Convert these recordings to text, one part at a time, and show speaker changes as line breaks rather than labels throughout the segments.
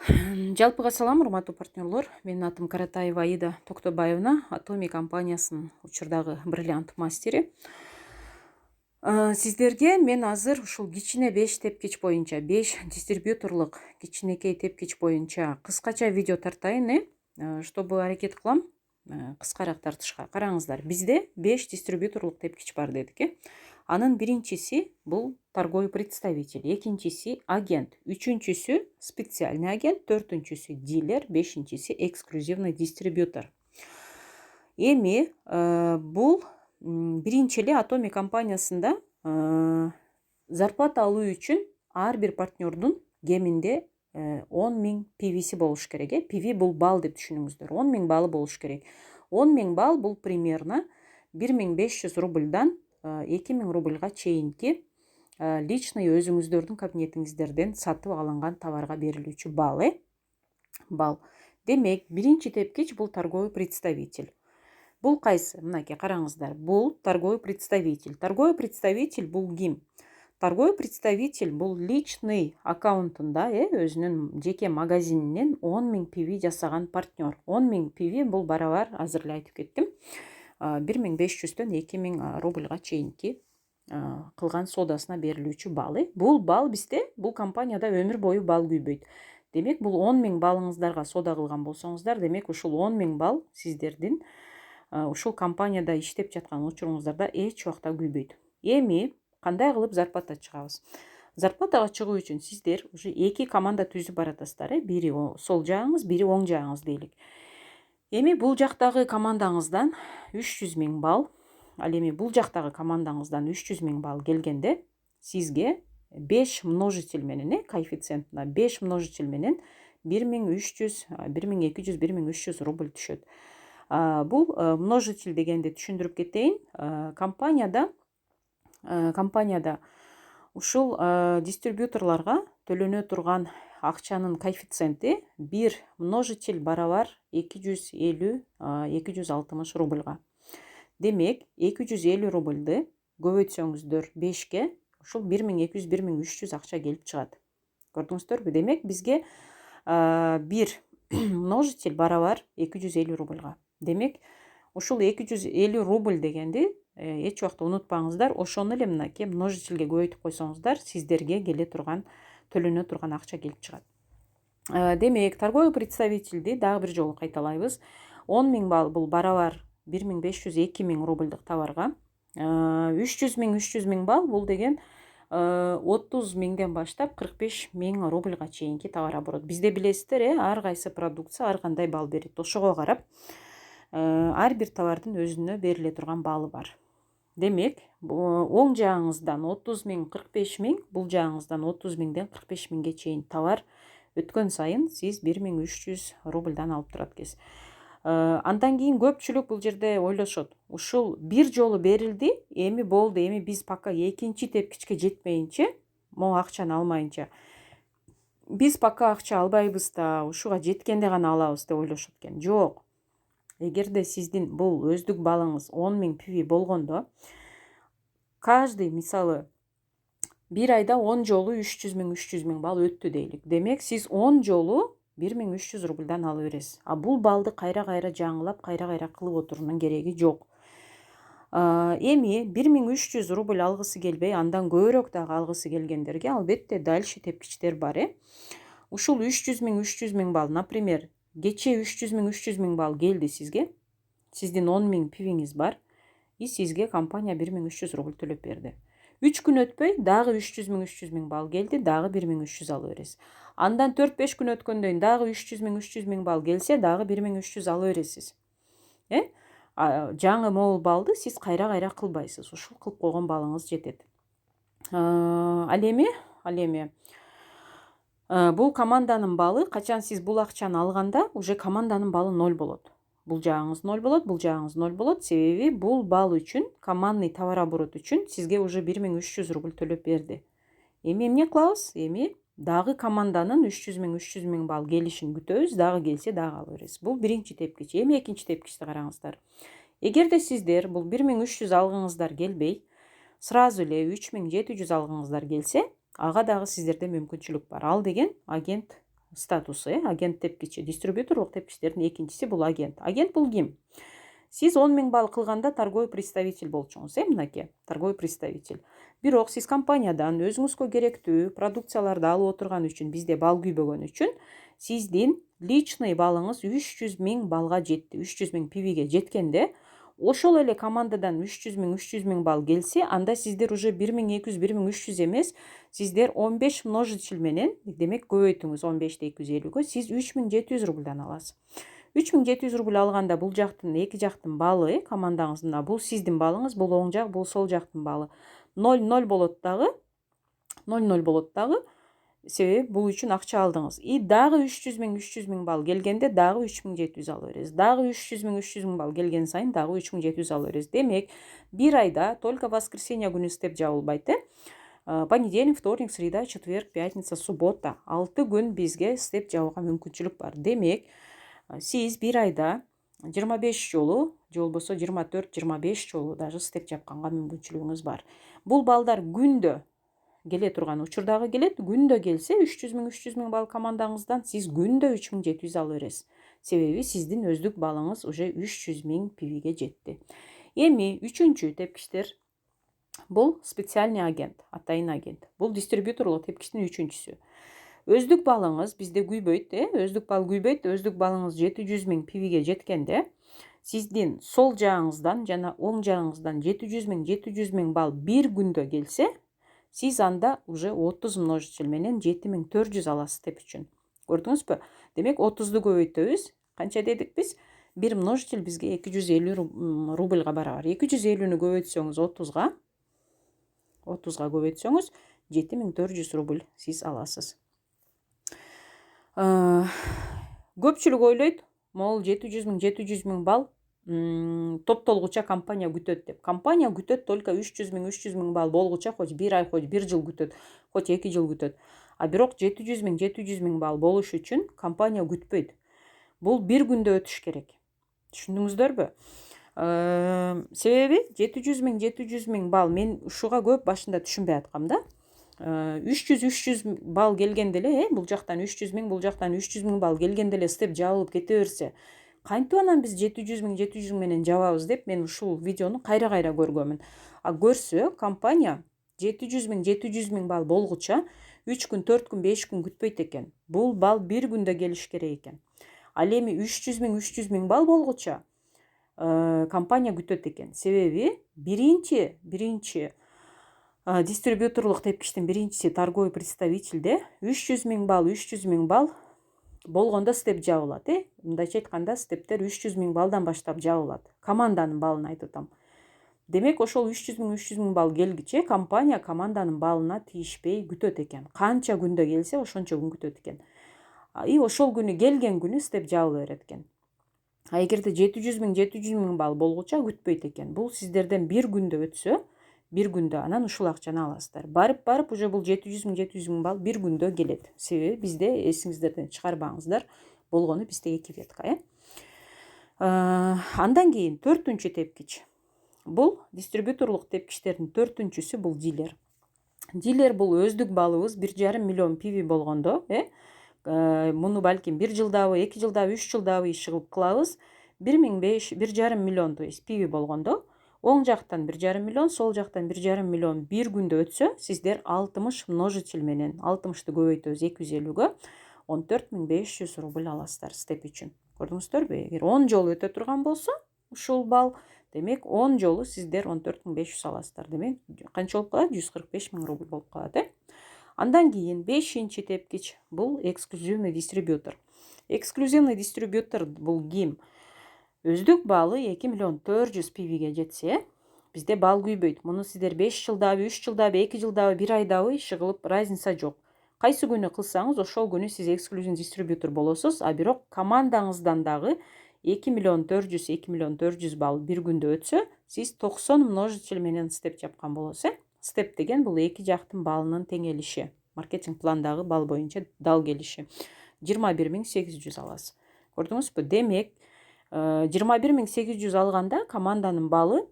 Жалпыга салам, урматтуу партнерлор. Менин атым Каратаева Аида Токтобаевна, Atomi компаниясынын учурдагы бриллиант мастери. Сиздерге мен азыр ушул кичине 5 тепкич боюнча, 5 дистрибьюторлук кичинекей тепкич боюнча кыскача видео тартайын, чтобы аракет кылам кыскараак тартышка. Караңыздар, бизде 5 дистрибьюторлук тепкич бар дедик. Анын биринчиси бул торговый представитель, экинчиси агент, үчүнчүсү специальный агент, төртүнчүсү дилер, бешинчиси эксклюзивный дистрибьютор. Эми бул биринчи эле Atomi компаниясында зарплата алуу үчүн ар бир партнердун кеминде 10.000 PV'си болуш керек. PV бул балл деп түшүнүңүздөр. 10.000 баллы болуш керек. 10.000 балл бул примерно 1500 рубльдан 2000 рубльга чейинки личный өзүңүздөрдүн кабинетиңиздерден сатып алынган товарга берилүүчү балл. Балл. Демек, биринчи тепкич бул торговый представитель. Бул кайсы? Мынакей караңыздар. Бул торговый представитель. Торговый представитель бул ким? Торговый представитель бул личный аккаунтунда, өзүнүн жеке магазининен 10.000 PV жасаган партнер. 10.000 PV бул барабар азыр эле айтып кеттим. 1500-төн 2000 рубльга чейинки кылган содасына берилүүчү балл. Бул балл бизде, бул компанияда өмүр бою балл күйбөйт. Демек, бул 10.000 баллыңыздарга сода кылган болсоңуздар, демек ушул 10.000 балл сиздердин ушул компанияда иштеп жаткан учуруңуздарда эч убакта күйбөйт. Эми кандай кылып зарплата чыгабыз? Зарплатага чыгуу үчүн сиздер уже 2 команда түзүп баратасыздар. Бири сол жагыңыз, бири оң жагыңыз дейлик. Эми бул жактагы командаңыздан 300.000 балл, ал эми бул жактагы командаңыздан 300.000 балл келгенде сизге 5 множитель менен, коэффициентна 5 множитель менен 1300, 1200, 1300 рубль түшөт. Бул множитель дегенди түшүндүрүп кетейин. Компанияда ушул дистрибьюторлорго төлөнө турган акчанын коэффициенти 1 множитель барабар 250-260 рубльга. Демек, 250 рубльды көбөйтсөңүздөр 5ке, ушул 1200-1300 акча келип чыгат. Көрдүңүздөрбү? Демек, бизге 1 множитель барабар 250 рубльга. Демек, ушул 250 рубль дегенди эч убакта унутпаңыздар. Ошону эле мынакей множительге көбөйтүп койсоңуздар, сиздерге келе турган, төлөнө турган акча келип чыгат. Демек, торговый представительди дагы бир жолу кайталайбыз. 10.000 балл бул барабар 1500-2000 рубльдык товарга. 300.000 балл бул деген 30.000ден баштап 45.000 рубльга чейинки товар оборот. Бизде билесиздер, ар кайсы продукция ар кандай балл берет. Ошого карап ар бир товардын өзүнө бериле турган баллы бар. Демек, оң жагыңыздан 30.000, 45.000, бул жагыңыздан 30.000ден 45.000ге чейин товар өткөн сайын сиз 1300 рубльдан алып турат экенсиз. Андан кийин көпчүлүк бул жерде ойлошот. Ушул бир жолу берилди, эми болду, эми биз пока экинчи тепкичке жетмейинче, могу акчаны алмайынча, биз пока акча албайбыз да, ушуга жеткенде гана алабыз деп ойлошот экен. Жок. Эгерде сиздин бул өздүк баллыңыз 10.000 PV болгондо, каждый, мисалы, бир айда 10 жолу 300.000 балл өттү дейлик. Демек, сиз 10 жолу 1300 рубльдан алып бересиз. Бул баллды кайра-кайра жаңылап, кайра-кайра кылып отуруунун кереги жок. Эми 1300 рубль алгысы келбей, андан көбүрөөк дагы алгысы келгендерге албетте дальше тепкичтер бар. Ушул 300.000 балл, например, кече 300.000 балл келди сизге. Сиздин 10.000 PV'ңиз бар. И сизге компания 1300 рубль төлөп берди. 3 күн өтпөй дагы 300.000 балл келди, дагы 1300 алып бересиз. Андан 4-5 күн өткөндөн дагы 300.000 балл келсе, дагы 1300 алып бересиз. Жаңы могул баллды сиз кайра-кайра кылбайсыз. Ушул кылып койгон баллыңыз жетет. Ал эми бул команданын баллы, качан сиз бул акчаны алганда, уже команданын баллы 0 болот. Бул жагыңыз 0 болот, бул жагыңыз 0 болот. Себеби бул балл үчүн, командный товар оборот үчүн сизге уже 1300 рубль төлөп берди. Эми эмне кылабыз? Эми дагы команданын 300.000 балл келишин күтөбүз, дагы келсе дагы алып беребиз. Бул биринчи тепкич. Эми экинчи тепкичти караңыздар. Эгерде сиздер бул 1300 алгыңыздар келбей, сразу эле 3700 алгыңыздар келсе, ага дагы сиздерде мүмкүнчүлүк бар. Ал деген агент статусу, агент тепкичи. Дистрибьюторлук тепкичтердин экинчиси бул агент. Агент бул ким? Сиз 10 000 балл кылганда торговый представитель болчуңуз, мынакей, торговый представитель. Бирок сиз компаниядан өзүңүзгө керектүү продукцияларды алып отурган үчүн, бизде балл күйбөгөн үчүн, сиздин личный баллыңыз 300 000 баллга жетти. 300 000 пивиге жеткенде, ошол эле командадан 300 000 балл келсе, анда сиздер уже 1200 1300 эмес, сиздер 15 множитель менен, демек көбөйтүңүз 15 250-гө, сиз 3700 рубльдан аласыз. 3700 рубль алганда бул жактын эки жактын баллы, командаңыздын, бул сиздин баллыңыз, бул оң жак, бул сол жактын баллы 0-0 болот дагы. 0-0 болот дагы. Себеби бул үчүн акча алдыңыз. И дагы 300 000 балл келгенде дагы 3700 алып бересиз. Дагы 300 000 балл келген сайын дагы 3700 алып бересиз. Демек, бир айда только воскресенье күнү степ жабылбайт, понедельник, вторник, среда, четверг, пятница, суббота 6 күн бизге степ жабууга мүмкүнчүлүк бар. Демек, сиз бир айда 25 жолу, же болбосо 24-25 жолу даже степ жапканга мүмкүнчүлүгүңүз бар. Бул балдар күндө келе турган учурдагы келет, күндө келсе 300 000 балл командаңыздан сиз күндө 3700 алып бересиз. Себеби сиздин өздүк баллыңыз уже 300 000 пивиге жетти. Эми үчүнчү тепкичтер бул специальный агент, атайын агент. Бул дистрибьюторлук тепкичтин үчүнчүсү. Өздүк баллыңыз бизде күйбөйт, өздүк балл күйбөйт, өздүк баллыңыз 700 000 пивиге жеткенде, сиздин сол жагыңыздан жана оң жагыңыздан 700 000 балл бир күндө келсе, сиз анда уже 30 множитель менен 7400 аласыз степ үчүн. Көрдүңүзбү? Демек 30ду көбөйтөбүз. Канча дедик биз? Бир множитель бизге 250 рубльга барабар. 250-нү көбөйтсөңүз 30га көбөйтсөңүз 7400 рубль сиз аласыз. Көпчүлүк ойлойт, могул 700 000 балл топтолгуча компания күтөт деп. Компания күтөт только 300 000 балл болгуча, хоть бир ай, хоть бир жыл күтөт, хоть 2 жыл күтөт. А бирок 700 000 балл болуш үчүн компания күтпөйт. Бул бир күндө өтүш керек. Түшүндүңүздөрбү? Себеби 700 000 балл, мен ушуга көп башында түшүнбөй аткам да. 300 балл келгенде эле, бул жактан 300 000, бул жактан 300 000 балл келгенде эле степ жабылып кете берсе, кантип анан биз 700 000 менен жабабыз деп мен ушул видеону кайра көргөмүн. А көрсө, компания 700 000 балл болгуча 3 күн, 4 күн, 5 күн күтпөйт экен. Бул балл бир күндө келиш керек экен. Ал эми 300 000 балл болгуча компания күтөт экен. Себеби биринчи дистрибьюторлук тепкичтин биринчиси торговый представительде 300 000 балл болгондо степ жабылат. Мындайча айтканда, стептер 300 000 баллдан баштап жабылат. Команданын баллын айтып атам. Демек, ошол 300 000 балл келгиче компания команданын баллына тийишпей күтөт экен. Канча күндө келсе, ошончо күн күтөт экен. И ошол күнү келген күнү степ жабыла берет экен. А эгерде 700 000 балл болгуча күтпөйт экен. Бул сиздерден бир күндө өтсө, бир күндө анан ушул акчаны аласыздар. Барып уже бул 700 000 балл бир күндө келет. Себеби бизде, эсиңиздерден чыгарбаңыздар, болгону бизде 2 ветка. Андан кийин 4-түнчү тепкич. Бул дистрибьюторлук тепкичтердин 4-түнчүсү бул дилер. Дилер бул өздүк балыбыз 1,5 миллион пиви болгондо, муну балким 1 жылдабы, 2 жылдабы, 3 жылдабы иш кылабыз. 1,5 миллион, то есть пиви болгондо, оң жактан 1,5 миллион, сол жактан 1,5 миллион бир күндө өтсө, сиздер 60 множитель менен, 60-ты көбөйтөбүз 250-гө, 14500 рубль аласыздар степ үчүн. Көрдүңүздөрбү? Эгер 10 жолу өтө турган болсо, ушул балл, демек 10 жолу сиздер 14500 аласыздар. Демек, канча болуп калат? 145 000 рубль болуп калат. Андан кийин 5-чи тепкич бул эксклюзивный дистрибьютор. Эксклюзивный дистрибьютор бул ким? Өздүк баллы 2 миллион 400 пивиге жетсе, бизде балл күйбөйт. Муну сиздер 5 жылдабы, 3 жылдабы, 2 жылдабы, 1 айдабы иши кылып разница жок. Кайсы күнү кылсаңыз, ошол күнү сиз эксклюзивный дистрибьютор болосуз, а бирок командаңыздан дагы 2 миллион 400 балл бир күндө өтсө, сиз 90 множитель менен степ жапкан болосуз. Степ деген бул эки жактын баллынын теңелиши. Маркетинг пландагы балл боюнча дал келиши. 21 800 аласыз. Көрдүңүзбү? Демек, 21 800 алганда команданын баллы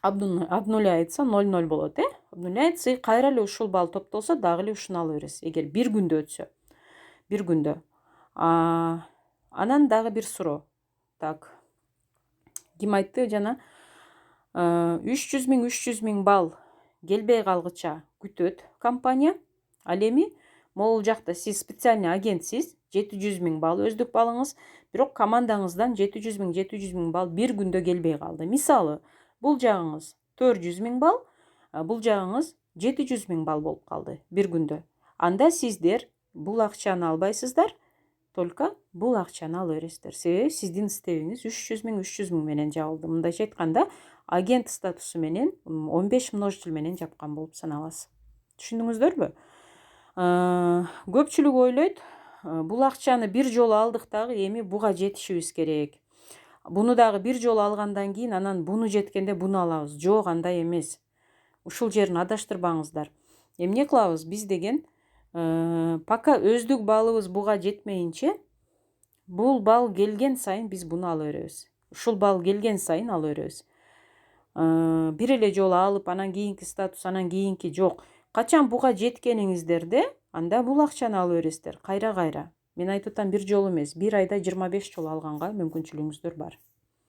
обнуляется, 0-0 болот. Обнуляется, и кайра эле ушул балл топтолсо, дагы эле ушуну ала бересиз. Эгер бир күндө өтсө. бир күндө. Анан дагы бир суроо. Так. Ким айтты жана 300 000 балл келбей калгыча күтөт компания. Ал эми могул жакта сиз специальный агентсиз, 700 000 балл өздүк баллыңыз, бирок командаңыздан 700 000 балл бир күндө келбей калды. Мисалы, бул жагыңыз 400 000 балл, бул жагыңыз 700 000 балл болуп калды бир күндө. Анда сиздер бул акчаны албайсыздар, только бул акчаны ала бересиздер. Себеби сиздин стебиңиз 300 000 менен жабылды. Мындайча айтканда, агент статусу менен 15 множитель менен жапкан болуп саналасыз. Түшүндүңүздөрбү? Көпчүлүк ойлойт, бул акчаны бир жолу алдык дагы, эми буга жетишибиз керек. Буну дагы бир жолу алгандан кийин анан буну жеткенде буну алабыз. Жок, андай эмес. Ушул жерин адаштырбаңыздар. Эмне кылабыз биз деген, пока өздүк баллыбыз буга жетмейинче, бул балл келген сайын биз буну ала беребиз. Ушул балл келген сайын ала беребиз. Бир эле жолу алып, анан кийинки статус, анан кийинки жок. Качан буга жеткениңиздерде, анда бул акчаны ала бересиздер. Кайра. Мен айтып атам, бир жолу эмес, бир айда 25 жолу алганга мүмкүнчүлүгүңүздөр бар.